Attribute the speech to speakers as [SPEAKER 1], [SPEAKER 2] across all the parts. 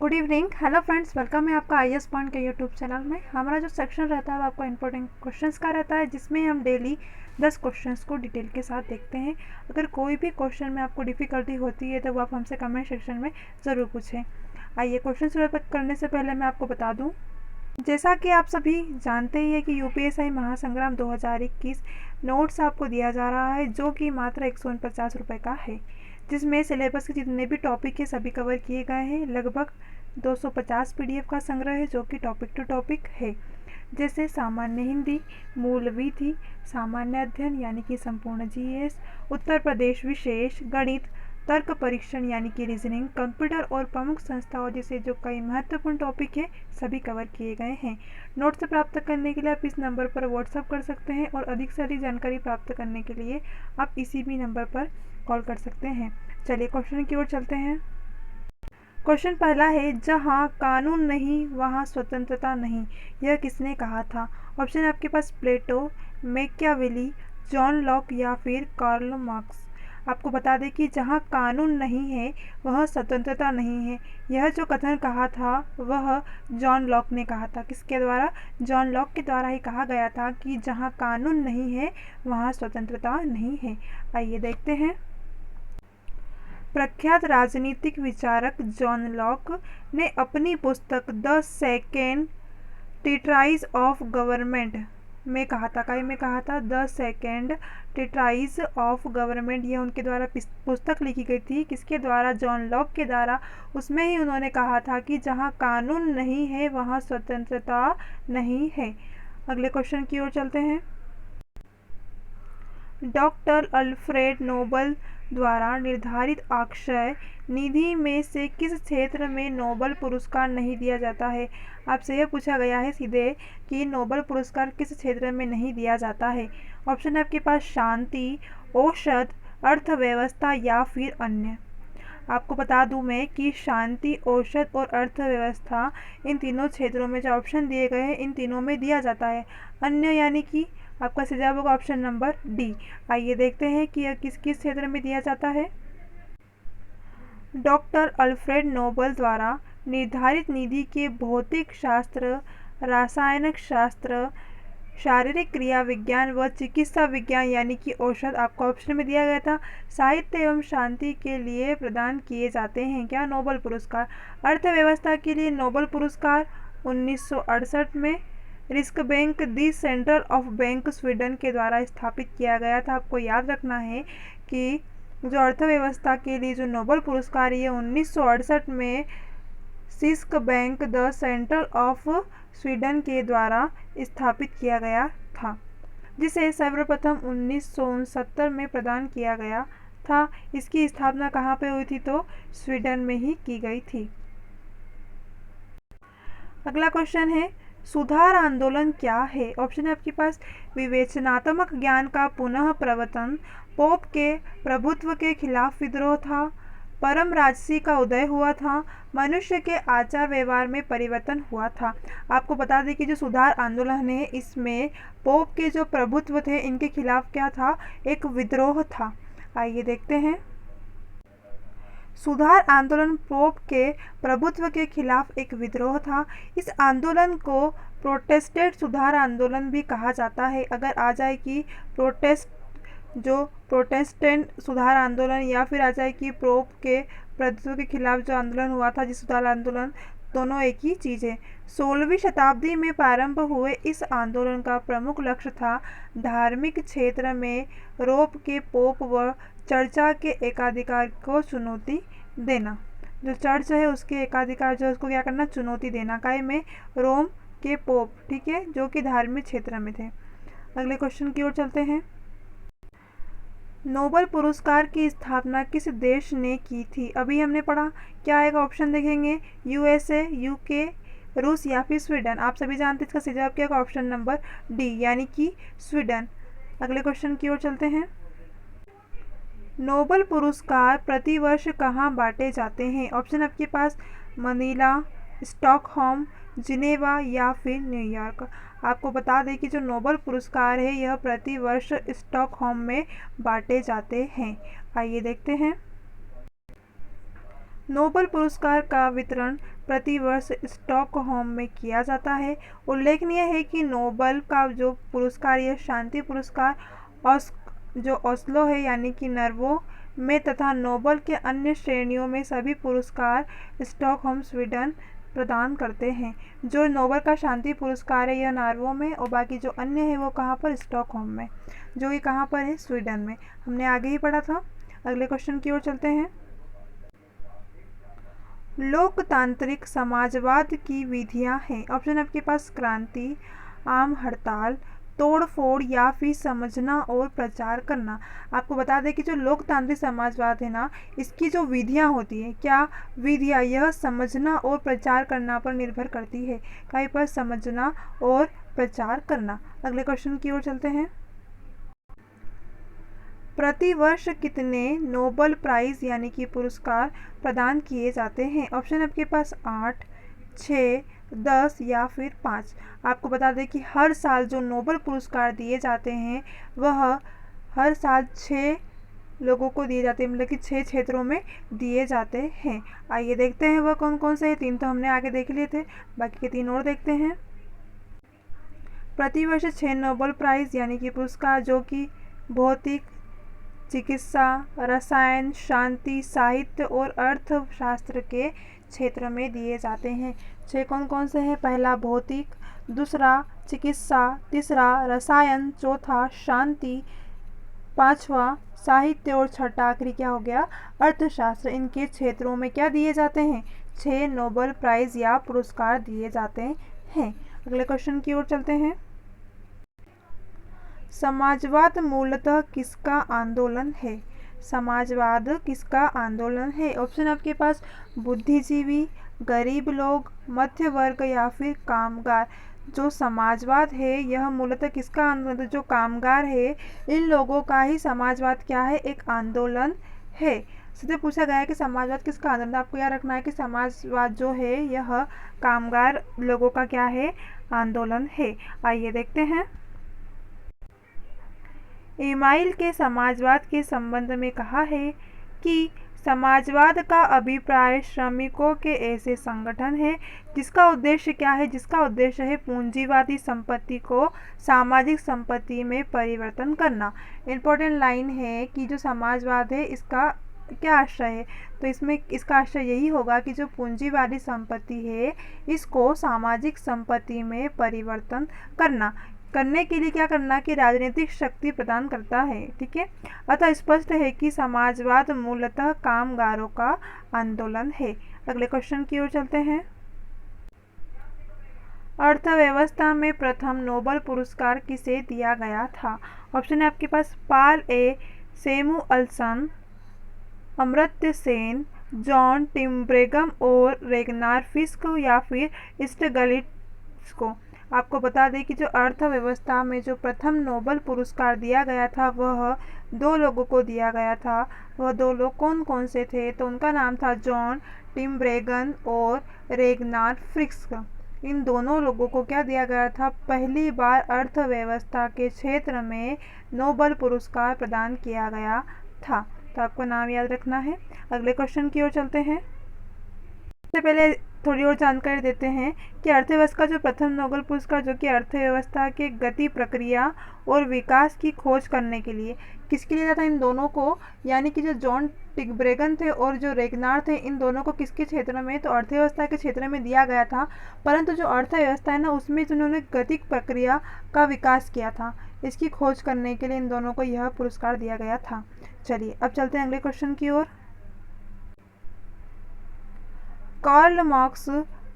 [SPEAKER 1] Good evening, hello friends, welcome है आपका IAS point के यूट्यूब चैनल में। हमारा जो सेक्शन रहता है वो आपका इंपॉर्टेंट क्वेश्चंस का रहता है, जिसमें हम डेली 10 क्वेश्चंस को डिटेल के साथ देखते हैं। अगर कोई भी क्वेश्चन में आपको डिफ़िकल्टी होती है तो वो आप हमसे कमेंट सेक्शन में ज़रूर पूछें। आइए क्वेश्चन शुरू करने से पहले मैं आपको बता दूँ, जैसा कि आप सभी जानते ही हैं कि UPSI महासंग्राम 2021 नोट्स आपको दिया जा रहा है, जो कि मात्र 149 रुपये का है, जिसमें सिलेबस के जितने भी टॉपिक है सभी कवर किए गए हैं। लगभग 250 PDF का संग्रह है, जो कि टॉपिक टू टॉपिक है, जैसे सामान्य हिंदी, मूल विधि, सामान्य अध्ययन यानी कि संपूर्ण GS, उत्तर प्रदेश विशेष, गणित, तर्क परीक्षण यानी कि रीजनिंग, कंप्यूटर और प्रमुख संस्थाओं जैसे जो कई महत्वपूर्ण टॉपिक है सभी कवर किए गए हैं। नोट्स प्राप्त करने के लिए आप इस नंबर पर व्हाट्सअप कर सकते हैं और अधिक से अधिक जानकारी प्राप्त करने के लिए आप इसी भी नंबर पर कॉल कर सकते हैं। चलिए क्वेश्चन की ओर चलते हैं। क्वेश्चन पहला है, जहाँ कानून नहीं वहाँ स्वतंत्रता नहीं, यह किसने कहा था? ऑप्शन है आपके पास प्लेटो, मैकियावेली, जॉन लॉक या फिर कार्ल मार्क्स। आपको बता दें कि जहाँ कानून नहीं है वह स्वतंत्रता नहीं है, यह जो कथन कहा था वह जॉन लॉक ने कहा था। किसके द्वारा? जॉन लॉक के द्वारा ही कहा गया था कि जहाँ कानून नहीं है वहाँ स्वतंत्रता नहीं है। आइए देखते हैं। प्रख्यात राजनीतिक विचारक जॉन लॉक ने अपनी पुस्तक द सेकेंड टीट्राइज ऑफ गवर्नमेंट में कहा था, काय में कहा था? द सेकेंड टीट्राइज ऑफ गवर्नमेंट, यह उनके द्वारा पुस्तक लिखी गई थी। किसके द्वारा? जॉन लॉक के द्वारा। उसमें ही उन्होंने कहा था कि जहाँ कानून नहीं है वहाँ स्वतंत्रता नहीं है। अगले क्वेश्चन की ओर चलते हैं। डॉक्टर अल्फ्रेड नोबल द्वारा निर्धारित अक्षय निधि में से किस क्षेत्र में नोबल पुरस्कार नहीं दिया जाता है? आपसे यह पूछा गया है सीधे कि नोबल पुरस्कार किस क्षेत्र में नहीं दिया जाता है। ऑप्शन है आपके पास शांति, औषध, अर्थव्यवस्था या फिर अन्य। आपको बता दूं मैं कि शांति, औषध और अर्थव्यवस्था, इन तीनों क्षेत्रों में जो ऑप्शन दिए गए हैं इन तीनों में दिया जाता है। अन्य यानी कि आपका सही जवाब होगा ऑप्शन नंबर डी। आइए देखते हैं कि यह किस किस क्षेत्र में दिया जाता है। डॉक्टर अल्फ्रेड नोबल द्वारा निर्धारित निधि के भौतिक शास्त्र, रासायनिक शास्त्र, शारीरिक क्रिया विज्ञान व चिकित्सा विज्ञान यानी कि औषध, आपको ऑप्शन में दिया गया था, साहित्य एवं शांति के लिए प्रदान किए जाते हैं क्या? नोबल पुरस्कार। अर्थव्यवस्था के लिए नोबल पुरस्कार 1968 में risk bank the central of bank Sweden के द्वारा स्थापित किया गया था। आपको याद रखना है कि जो अर्थव्यवस्था के लिए जो नोबल पुरस्कार है 1968 में six bank the central of Sweden के द्वारा स्थापित किया गया था, जिसे सर्वप्रथम 1969 में प्रदान किया गया था। इसकी स्थापना कहाँ पे हुई थी? तो स्वीडन में ही की गई थी। अगला क्वेश्चन है, सुधार आंदोलन क्या है? ऑप्शन है आपके पास विवेचनात्मक ज्ञान का पुनः प्रवर्तन, पोप के प्रभुत्व के खिलाफ विद्रोह था, परम राजसी का उदय हुआ था, मनुष्य के आचार व्यवहार में परिवर्तन हुआ था। आपको बता दें कि जो सुधार आंदोलन है इसमें पोप के जो प्रभुत्व थे इनके खिलाफ क्या था? एक विद्रोह था। आइए देखते हैं। सुधार आंदोलन पोप के प्रभुत्व के खिलाफ एक विद्रोह था। इस आंदोलन को प्रोटेस्टेंट सुधार आंदोलन भी कहा जाता है। अगर आ जाए कि प्रोटेस्टेंट सुधार आंदोलन या फिर आ जाए कि पोप के प्रभुत्व के खिलाफ जो आंदोलन हुआ था, जिस सुधार आंदोलन, दोनों एक ही चीज़ है। 16वीं शताब्दी में प्रारंभ हुए इस आंदोलन का प्रमुख लक्ष्य था धार्मिक क्षेत्र में रोम के पोप व चर्चा के एकाधिकार को चुनौती देना। जो चर्च है उसके एकाधिकार जो उसको क्या करना? चुनौती देना। काय में? रोम के पोप, ठीक है, जो कि धार्मिक क्षेत्र में थे। अगले क्वेश्चन की ओर चलते हैं। नोबल पुरस्कार की स्थापना किस देश ने की थी? अभी हमने पढ़ा, क्या आएगा? ऑप्शन देखेंगे, USA, UK, रूस या फिर स्वीडन। आप सभी जानते हैं इसका सही जवाब क्या होगा? ऑप्शन नंबर डी यानी कि स्वीडन। अगले क्वेश्चन की ओर चलते हैं। नोबल पुरस्कार प्रतिवर्ष कहाँ बांटे जाते हैं? ऑप्शन आपके पास मनीला, स्टॉकहोम, जिनेवा या फिर न्यूयॉर्क। आपको बता दें कि जो नोबल पुरस्कार है यह प्रतिवर्ष स्टॉकहोम में बांटे जाते हैं। आइए देखते हैं। नोबेल पुरस्कार का वितरण प्रतिवर्ष स्टॉकहोम में किया जाता है। उल्लेखनीय है कि नोबेल का जो पुरस्कार यह शांति पुरस्कार जो ओस्लो है यानी कि नॉर्वे में तथा नोबेल के अन्य श्रेणियों में सभी पुरस्कार स्टॉकहोम स्वीडन प्रदान करते हैं। जो नोबेल का शांति पुरस्कार है यह नॉर्वे में और बाकी जो अन्य है वो कहाँ पर, स्टॉकहोम में, जो कि कहाँ पर है, स्वीडन में। हमने आगे ही पढ़ा था। अगले क्वेश्चन की ओर चलते हैं। लोकतांत्रिक समाजवाद की विधियां हैं। ऑप्शन आपके पास क्रांति, आम हड़ताल, तोड़फोड़ या फिर समझना और प्रचार करना। आपको बता दें कि जो लोकतांत्रिक समाजवाद है ना, इसकी जो विधियां होती है, क्या विधियां, यह समझना और प्रचार करना पर निर्भर करती है। कहीं पर समझना और प्रचार करना। अगले क्वेश्चन की ओर चलते हैं। प्रतिवर्ष कितने नोबेल प्राइज यानी कि पुरस्कार प्रदान किए जाते हैं। ऑप्शन आपके पास 8, 6, 10 या फिर 5। आपको बता दें कि हर साल जो नोबेल पुरस्कार दिए जाते हैं वह हर साल 6 लोगों को दिए जाते हैं, मतलब कि 6 क्षेत्रों में दिए जाते हैं। आइए देखते हैं वह कौन कौन से हैं। 3 तो हमने आगे देख लिए थे, बाकी के 3 और देखते हैं। प्रतिवर्ष 6 नोबेल प्राइज यानी कि पुरस्कार जो कि भौतिक, चिकित्सा, रसायन, शांति, साहित्य और अर्थशास्त्र के क्षेत्र में दिए जाते हैं। 6 कौन कौन से हैं? पहला भौतिक, दूसरा चिकित्सा, तीसरा रसायन, चौथा शांति, पांचवा साहित्य और छठा आखिरी क्या हो गया, अर्थशास्त्र। इनके क्षेत्रों में क्या दिए जाते हैं? 6 नोबेल प्राइज या पुरस्कार दिए जाते हैं। अगले क्वेश्चन की ओर चलते हैं। समाजवाद मूलतः किसका आंदोलन है? समाजवाद किसका आंदोलन है? ऑप्शन आपके पास बुद्धिजीवी, गरीब लोग, मध्य वर्ग या फिर कामगार। जो समाजवाद है यह मूलतः किसका आंदोलन, जो कामगार है इन लोगों का ही समाजवाद क्या है, एक आंदोलन है। सीधे पूछा गया है कि समाजवाद किसका आंदोलन। आपको याद रखना है कि समाजवाद जो है यह कामगार लोगों का क्या है, आंदोलन है। आइए देखते हैं। इमाइल के समाजवाद के संबंध में कहा है कि समाजवाद का अभिप्राय श्रमिकों के ऐसे संगठन है जिसका उद्देश्य क्या है, जिसका उद्देश्य है पूंजीवादी संपत्ति को सामाजिक संपत्ति में परिवर्तन करना। इम्पोर्टेंट लाइन है कि जो समाजवाद है इसका क्या आशय है, तो इसमें इसका आशय यही होगा कि जो पूंजीवादी संपत्ति है इसको सामाजिक संपत्ति में परिवर्तन करने के लिए क्या करना, कि राजनीतिक शक्ति प्रदान करता है। ठीक है, अतः स्पष्ट है कि समाजवाद मूलतः कामगारों का आंदोलन है। अगले क्वेश्चन की ओर चलते हैं। अर्थव्यवस्था में प्रथम नोबेल पुरस्कार किसे दिया गया था? ऑप्शन है आपके पास पॉल ए सैमुअल्सन, अमर्त्य सेन, जॉन टिम्ब्रेगम और रेगनार फिस्क या फिर स्टिग्लिट्ज़ को। आपको बता दें कि जो अर्थव्यवस्था में जो प्रथम नोबेल पुरस्कार दिया गया था वह 2 लोगों को दिया गया था। वह 2 लोग कौन कौन से थे? तो उनका नाम था जॉन टिम्ब्रेगन और रेगनार फिस्क। इन दोनों लोगों को क्या दिया गया था? पहली बार अर्थव्यवस्था के क्षेत्र में नोबेल पुरस्कार प्रदान किया गया था। तो आपको नाम याद रखना है। अगले क्वेश्चन की ओर चलते हैं। सबसे पहले थोड़ी और जानकारी देते हैं कि अर्थव्यवस्था का जो प्रथम नोबेल पुरस्कार जो कि अर्थव्यवस्था के गति, प्रक्रिया और विकास की खोज करने के लिए किसके लिए था? इन दोनों को, यानी कि जो जॉन टिम्ब्रेगन थे और जो रेगनार थे, इन दोनों को किसके क्षेत्र में, तो अर्थव्यवस्था के क्षेत्र में दिया गया था। परंतु जो अर्थव्यवस्था है ना उसमें जिन्होंने गतिक प्रक्रिया का विकास किया था, इसकी खोज करने के लिए इन दोनों को यह पुरस्कार दिया गया था। चलिए अब चलते हैं अगले क्वेश्चन की ओर। कार्ल मार्क्स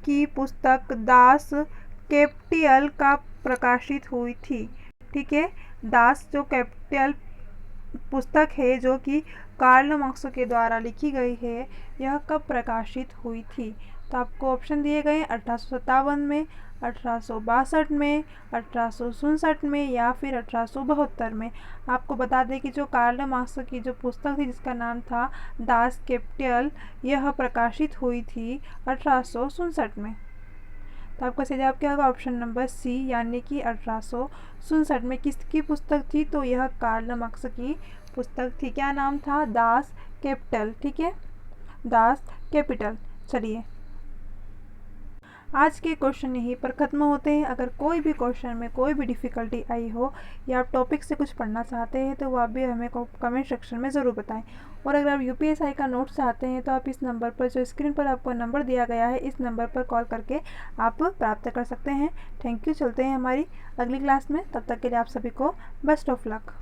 [SPEAKER 1] की पुस्तक दास कैपिटल का प्रकाशित हुई थी। ठीक है, दास जो कैपिटल पुस्तक है जो कि कार्ल मार्क्स के द्वारा लिखी गई है, यह कब प्रकाशित हुई थी? तो आपको ऑप्शन दिए गए 1857 में, 1862 में, 1867 में या फिर 1872 में। आपको बता दें कि जो कार्ल मार्क्स की जो पुस्तक थी जिसका नाम था दास कैपिटल, यह प्रकाशित हुई थी 1867 में। तो आपका सही जवाब क्या होगा? ऑप्शन नंबर सी, यानी कि 1867 में। किसकी पुस्तक थी? तो यह कार्ल मार्क्स की पुस्तक थी। क्या नाम था? Das Kapital. ठीक है, दास कैपिटल। चलिए आज के क्वेश्चन यहीं पर ख़त्म होते हैं। अगर कोई भी क्वेश्चन में कोई भी डिफ़िकल्टी आई हो या आप टॉपिक से कुछ पढ़ना चाहते हैं तो वो आप भी हमें कमेंट सेक्शन में ज़रूर बताएं। और अगर आप यूपीएससी का नोट्स चाहते हैं तो आप इस नंबर पर, जो स्क्रीन पर आपको नंबर दिया गया है, इस नंबर पर कॉल करके आप प्राप्त कर सकते हैं। Thank you. चलते हैं हमारी अगली क्लास में, तब तक के लिए आप सभी को बेस्ट ऑफ लक।